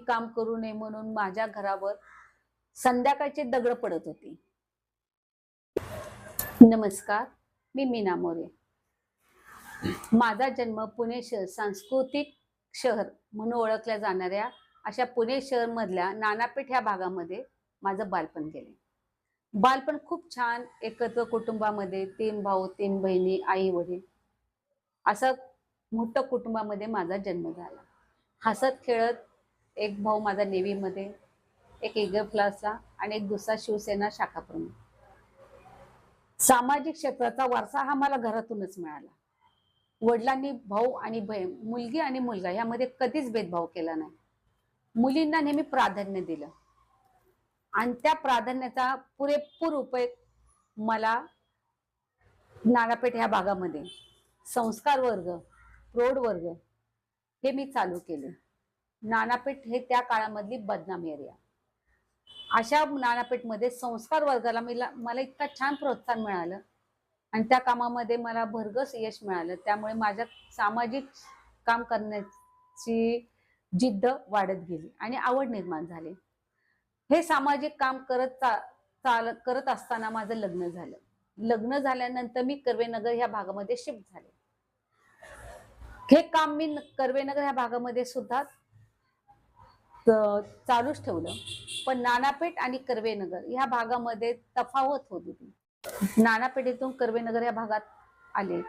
काम करू नये म्हणून माझ्या घरावर संध्याकाळची दगड पडत होती. नमस्कार, मी मीना मोरे. माझा जन्म पुणे शहर सांस्कृतिक शहर म्हणून ओळखल्या जाणाऱ्या अशा पुणे शहर मधल्या नानापेठ ह्या भागामध्ये माझं बालपण गेले. बालपण खूप छान एकत्र कुटुंबामध्ये 3 भाऊ 3 बहिणी आई वडील असं मोठं कुटुंबामध्ये माझा जन्म झाला. हसत खेळत एक भाऊ माझा नेव्हीमध्ये, एक ईगल क्लासला आणि एक दुसरा शिवसेना शाखा प्रमुख. सामाजिक क्षेत्राचा वारसा हा मला घरातूनच मिळाला. वडिलांनी भाऊ आणि बहीण, मुलगी आणि मुलगा यामध्ये कधीच भेदभाव केला नाही. मुलींना नेहमी प्राधान्य दिलं आणि त्या प्राधान्याचा पुरेपूर उपयोग मला नानापेठ ह्या भागामध्ये संस्कार वर्ग, प्रौढ वर्ग हे मी चालू केले. नानापेठ हे त्या काळामधली बदनाम एरिया. अशा नानापेठमध्ये संस्कार वर्गाला मला इतका छान प्रोत्साहन मिळालं आणि त्या कामामध्ये मला भरघोस यश मिळालं. त्यामुळे माझ्या सामाजिक काम करण्याची जिद्द वाढत गेली आणि आवड निर्माण झाली. हे सामाजिक काम करत असताना माझं लग्न झालं. लग्न झाल्यानंतर मी कर्वेनगर ह्या भागामध्ये शिफ्ट झाले. हे काम मी कर्वेनगर ह्या भागामध्ये सुद्धा चालूच ठेवलं. पण नानापेठ आणि कर्वेनगर ह्या भागामध्ये तफावत होत होती. नानापेठेतून कर्वेनगर या भागात आले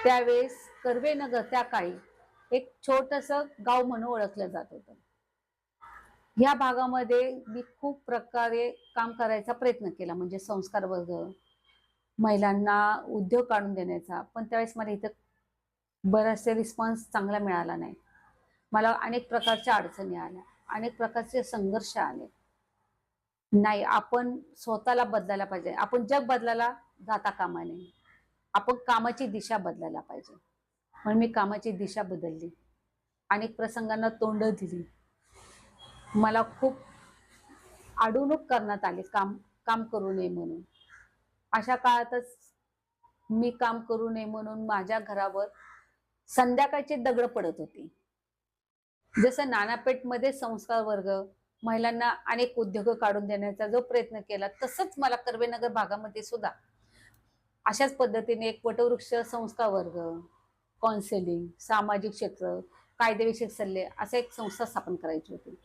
त्यावेळेस कर्वेनगर त्या काळी एक छोटस गाव म्हणून ओळखलं जात होतं. या भागामध्ये मी खूप प्रकारे काम करायचा प्रयत्न केला, म्हणजे संस्कार वर्ग, महिलांना उद्योग काढून देण्याचा. पण त्यावेळेस मला इथं बराचसा रिस्पॉन्स चांगला मिळाला नाही. मला अनेक प्रकारच्या अडचणी आल्या, अनेक प्रकारचे संघर्ष आले. नाही, आपण स्वतःला बदलायला पाहिजे. आपण जग बदलायला जाता कामा नये. आपण कामाची दिशा बदलायला पाहिजे. म्हणून मी कामाची दिशा बदलली. अनेक प्रसंगांना तोंड दिली. मला खूप अडवणूक करण्यात आली काम करू नये म्हणून. अशा काळातच मी काम करू नये म्हणून माझ्या घरावर संध्याकाळची दगड पडत होती. जसं नानापेठमध्ये संस्कार वर्ग, महिलांना अनेक उद्योग काढून देण्याचा जो प्रयत्न केला, तसंच मला कर्वेनगर भागामध्ये सुद्धा अशाच पद्धतीने एक वटवृक्ष संस्कार वर्ग, काउन्सिलिंग, सामाजिक क्षेत्र, कायदेविषयक सल्ले असे एक संस्था स्थापन करायची होती.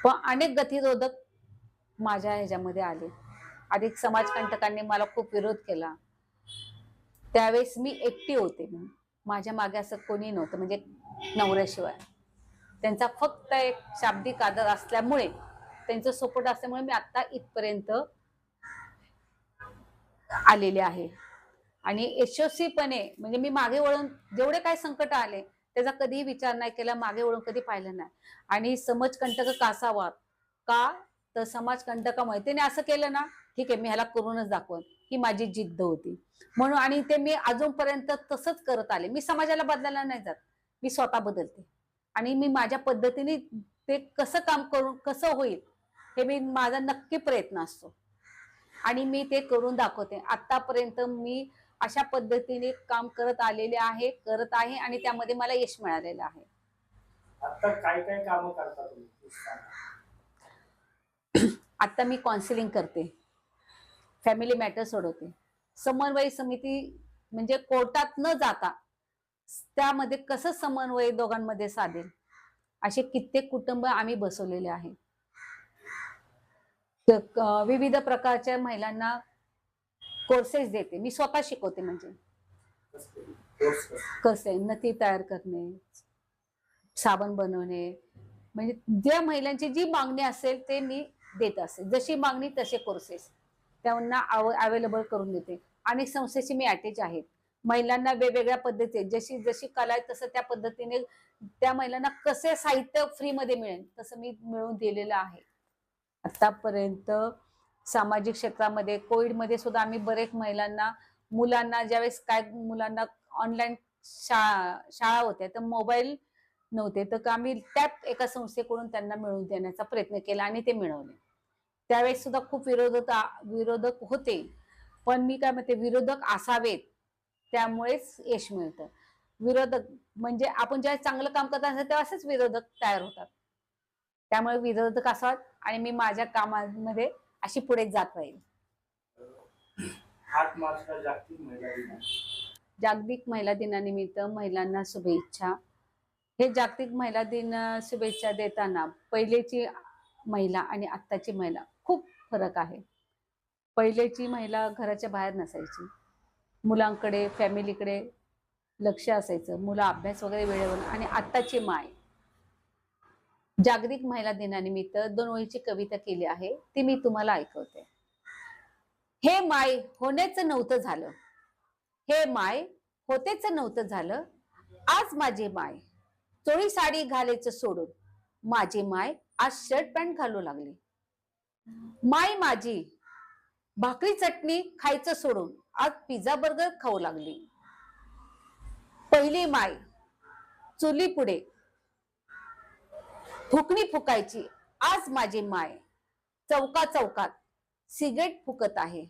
पण अनेक गतिरोधक माझ्या ह्याच्यामध्ये आले. अधिक समाजकंटकांनी मला खूप विरोध केला. त्यावेळेस मी एकटी होते. माझ्या मागे असं कोणी नव्हतं, म्हणजे नवऱ्याशिवाय. त्यांचा फक्त एक शाब्दिक आदर असल्यामुळे, त्यांचा सपोर्ट असल्यामुळे मी आता इथपर्यंत आलेले आहे. आणि यशस्वीपणे, म्हणजे मी मागे वळून जेवढे काही संकट आले त्याचा कधीही विचार नाही केला, मागे वळून कधी पाहिलं नाही. आणि समाजकंटक कासावा का, तर समाजकंटकामुळे त्याने असं केलं ना, ठीक आहे मी ह्याला करूनच दाखवून, ही माझी जिद्द होती म्हणून. आणि ते मी अजूनपर्यंत तसंच करत आले. मी समाजाला बदलायला नाही जात, मी स्वतः बदलते. आणि मी माझ्या पद्धतीने ते कसं काम करून कसं होईल हे माझा नक्की प्रयत्न असतो आणि मी ते करून दाखवते. आतापर्यंत मी अशा पद्धतीने काम करत आहे आणि त्यामध्ये मला यश मिळालेलं आहे. आता काय काय काम करता तुम्ही? आता मी काउन्सिलिंग करते, फॅमिली मॅटर सोडवते, समन्वय समिती, म्हणजे कोर्टात न जाता त्यामध्ये कसं समन्वय दोघांमध्ये साधेल असे कित्येक कुटुंब आम्ही बसवलेले आहे. विविध प्रकारच्या महिलांना कोर्सेस देते, मी स्वतः शिकवते. म्हणजे कसे नथी तयार करणे, साबण बनवणे, म्हणजे ज्या महिलांची जी मागणी असेल ते मी देत असते. जशी मागणी तसे कोर्सेस त्यांना अवेलेबल करून देते. अनेक संस्थेची मी अटॅच आहे. महिलांना वेगवेगळ्या पद्धती, जशी जशी कला आहे तसं त्या पद्धतीने त्या महिलांना कसे साहित्य फ्री मध्ये मिळेल तसं मी मिळवून दिलेलं आहे. आतापर्यंत सामाजिक क्षेत्रामध्ये कोविडमध्ये सुद्धा आम्ही बरेच महिलांना, मुलांना, ज्यावेळेस काय मुलांना ऑनलाईन शाळा होत्या तर मोबाईल नव्हते, तर आम्ही त्यात एका संस्थेकडून त्यांना मिळवून देण्याचा प्रयत्न केला आणि ते मिळवले. त्यावेळेस सुद्धा खूप विरोधक होते, पण मी काय म्हणते, विरोधक असावेत त्यामुळेच यश मिळतं. विरोधक म्हणजे आपण ज्या चांगलं काम करत असेल तेव्हा असेच विरोधक तयार होतात. त्यामुळे विरोधक असतात आणि मी माझ्या कामामध्ये अशी पुढे जात राहील. 8 मार्चला जागतिक महिला दिन आहे. जागतिक महिला दिनानिमित्त महिलांना शुभेच्छा. हे जागतिक महिला दिन शुभेच्छा देताना पहिलेची महिला आणि आत्ताची महिला खूप फरक आहे. पहिलेची महिला घराच्या बाहेर नसायची, मुलांकडे फॅमिलीकडे लक्ष असायचं, मुलं अभ्यास वगैरे वेळेवर. आणि आत्ताची माय जागतिक महिला दिनानिमित्त 2 ओळीची कविता केली आहे, ती मी तुम्हाला ऐकवते. हे माय होण्याचं नव्हतं झालं, हे माय होतेच नव्हतं झालं, आज माझी माय चोळी साडी घालायचं सोडून माझी माय आज शर्ट पॅन्ट घालू लागली. माय माझी भाकरी चटणी खायचं सोडून आज पिझ्झा बर्गर खाऊ लागली. पहिली माय चुली पुढे फुकणी फुकायची, आज माझी माय चौका चौकात सिगरेट फुकत आहे.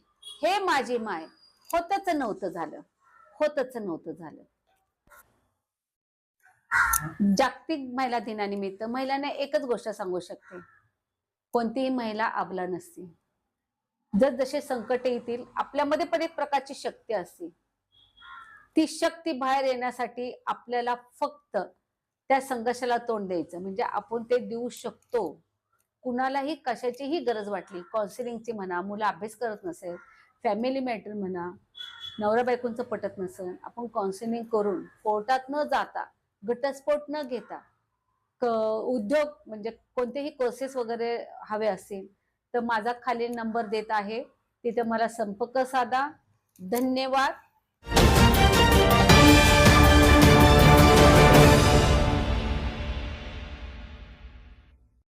हे माझी माय होतच नव्हतं झालं, होतच नव्हतं झालं. जागतिक महिला दिनानिमित्त महिलांना एकच गोष्ट सांगू शकते, कोणतीही महिला अबला नसते. जर जसे संकट येतील आपल्यामध्ये पण एक प्रकारची शक्ती असते. ती शक्ती बाहेर येण्यासाठी आपल्याला फक्त त्या संघर्षाला तोंड द्यायचं, म्हणजे आपण ते देऊ शकतो. कुणालाही कशाचीही गरज वाटली, काउन्सिलिंगची म्हणा, मुलं अभ्यास करत नसेल, फॅमिली मॅटर म्हणा, नवरा बायकोंचं पटत नसेल, आपण काउन्सिलिंग करून कोर्टात न जाता, घटस्फोट न घेता, उद्योग म्हणजे कोणतेही कोर्सेस वगैरे हवे असतील तर माझा खाली नंबर देत आहे, तिथे मला संपर्क साधा. धन्यवाद.